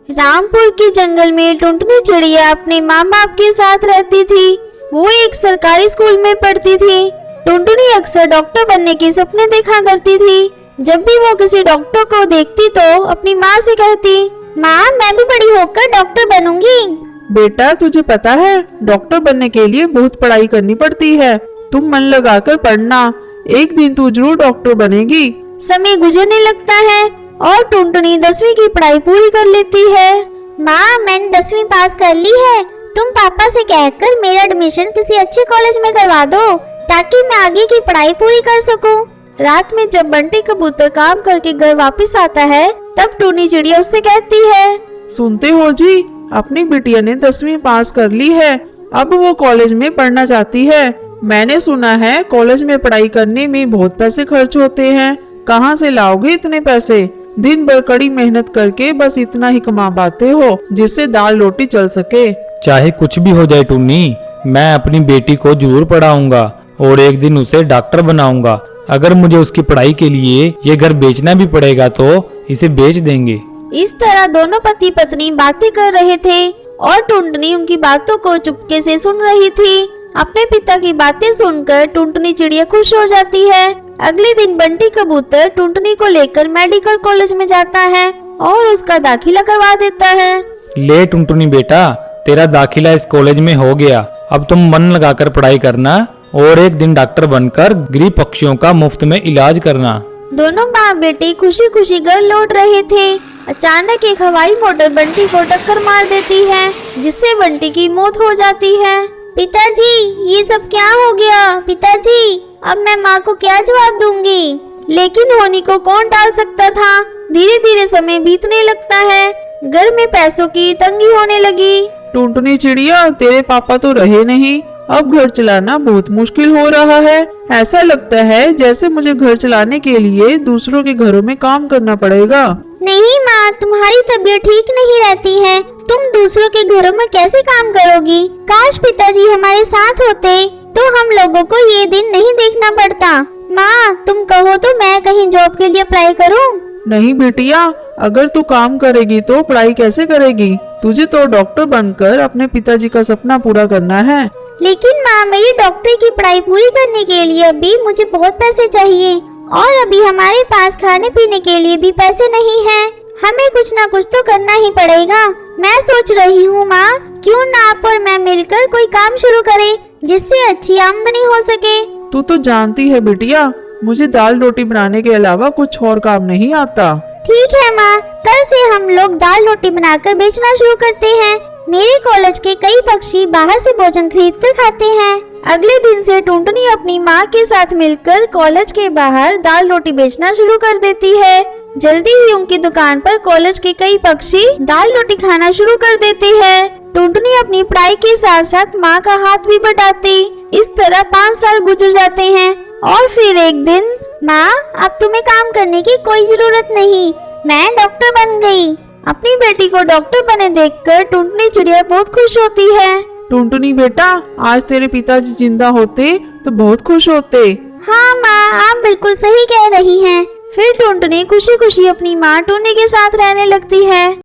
रामपुर के जंगल में टुनटुनी चिड़िया अपने माँ बाप के साथ रहती थी। वो एक सरकारी स्कूल में पढ़ती थी। टुनटुनी अक्सर डॉक्टर बनने के सपने देखा करती थी। जब भी वो किसी डॉक्टर को देखती तो अपनी माँ से कहती, माँ मैं भी बड़ी होकर डॉक्टर बनूंगी। बेटा तुझे पता है डॉक्टर बनने के लिए बहुत पढ़ाई करनी पड़ती है। तुम मन लगाकर पढ़ना, एक दिन तू जरूर डॉक्टर बनेगी। समय गुजरने लगता है और टुनटुनी 10वीं की पढ़ाई पूरी कर लेती है। माँ मैंने 10वीं पास कर ली है। तुम पापा से कहकर मेरा एडमिशन किसी अच्छे कॉलेज में करवा दो ताकि मैं आगे की पढ़ाई पूरी कर सकूं। रात में जब बंटी कबूतर काम करके घर वापस आता है तब टूनी चिड़िया उससे कहती है, सुनते हो जी, अपनी बिटिया ने 10वीं पास कर ली है। अब वो कॉलेज में पढ़ना चाहती है। मैंने सुना है कॉलेज में पढ़ाई करने में बहुत पैसे खर्च होते हैं। कहाँ से लाओगे इतने पैसे? दिन भर कड़ी मेहनत करके बस इतना ही कमा पाते हो जिससे दाल रोटी चल सके। चाहे कुछ भी हो जाए टुन्नी, मैं अपनी बेटी को जरूर पढ़ाऊंगा और एक दिन उसे डॉक्टर बनाऊंगा। अगर मुझे उसकी पढ़ाई के लिए ये घर बेचना भी पड़ेगा तो इसे बेच देंगे। इस तरह दोनों पति पत्नी बातें कर रहे थे और टुनटुनी उनकी बातों को चुपके से सुन रही थी। अपने पिता की बातें सुनकर टुनटुनी चिड़िया खुश हो जाती है। अगले दिन बंटी कबूतर टुनटुनी को लेकर मेडिकल कॉलेज में जाता है और उसका दाखिला करवा देता है। ले टुनटुनी बेटा, तेरा दाखिला इस कॉलेज में हो गया। अब तुम मन लगाकर पढ़ाई करना और एक दिन डॉक्टर बनकर गरीब पक्षियों का मुफ्त में इलाज करना। दोनों माँ बेटी खुशी खुशी घर लौट रहे थे। अचानक एक हवाई मोटर बंटी को टक्कर मार देती है जिससे बंटी की मौत हो जाती है। पिताजी ये सब क्या हो गया? पिताजी अब मैं माँ को क्या जवाब दूंगी? लेकिन होनी को कौन टाल सकता था। धीरे धीरे समय बीतने लगता है। घर में पैसों की तंगी होने लगी। टुनटुनी चिड़िया, तेरे पापा तो रहे नहीं, अब घर चलाना बहुत मुश्किल हो रहा है। ऐसा लगता है जैसे मुझे घर चलाने के लिए दूसरों के घरों में काम करना पड़ेगा। नहीं माँ, तुम्हारी तबीयत ठीक नहीं रहती है। तुम दूसरों के घरों में कैसे काम करोगी? काश पिताजी हमारे साथ होते तो हम लोगों को ये दिन नहीं देखना पड़ता। माँ तुम कहो तो मैं कहीं जॉब के लिए अप्लाई करूँ? नहीं बेटिया, अगर तू काम करेगी तो पढ़ाई कैसे करेगी? तुझे तो डॉक्टर बनकर अपने पिताजी का सपना पूरा करना है। लेकिन माँ मेरी डॉक्टर की पढ़ाई पूरी करने के लिए अभी मुझे बहुत पैसे चाहिए और अभी हमारे पास खाने पीने के लिए भी पैसे नहीं हैं। हमें कुछ न कुछ तो करना ही पड़ेगा। मैं सोच रही हूँ माँ, क्यों ना आप और मैं मिलकर कोई काम शुरू करें जिससे अच्छी आमदनी हो सके। तू तो जानती है बिटिया, मुझे दाल रोटी बनाने के अलावा कुछ और काम नहीं आता। ठीक है माँ, कल से हम लोग दाल रोटी बनाकर बेचना शुरू करते हैं। मेरे कॉलेज के कई पक्षी बाहर से भोजन खरीद कर खाते हैं। अगले दिन से टुनटुनी अपनी माँ के साथ मिलकर कॉलेज के बाहर दाल रोटी बेचना शुरू कर देती है। जल्दी ही उनकी दुकान पर कॉलेज के कई पक्षी दाल रोटी खाना शुरू कर देते हैं। टुनटुनी अपनी पढ़ाई के साथ साथ माँ का हाथ भी बटाती। इस तरह 5 साल गुजर जाते हैं और फिर एक दिन, माँ अब तुम्हें काम करने की कोई जरूरत नहीं, मैं डॉक्टर बन गई। अपनी बेटी को डॉक्टर बने देखकर टुनटुनी चिड़िया बहुत खुश होती है। टुनटुनी बेटा, आज तेरे पिताजी जिंदा होते तो बहुत खुश होते। हाँ माँ, आप बिल्कुल सही कह रही हैं। फिर टुनटुनी खुशी खुशी अपनी माँ टुन्नी के साथ रहने लगती है।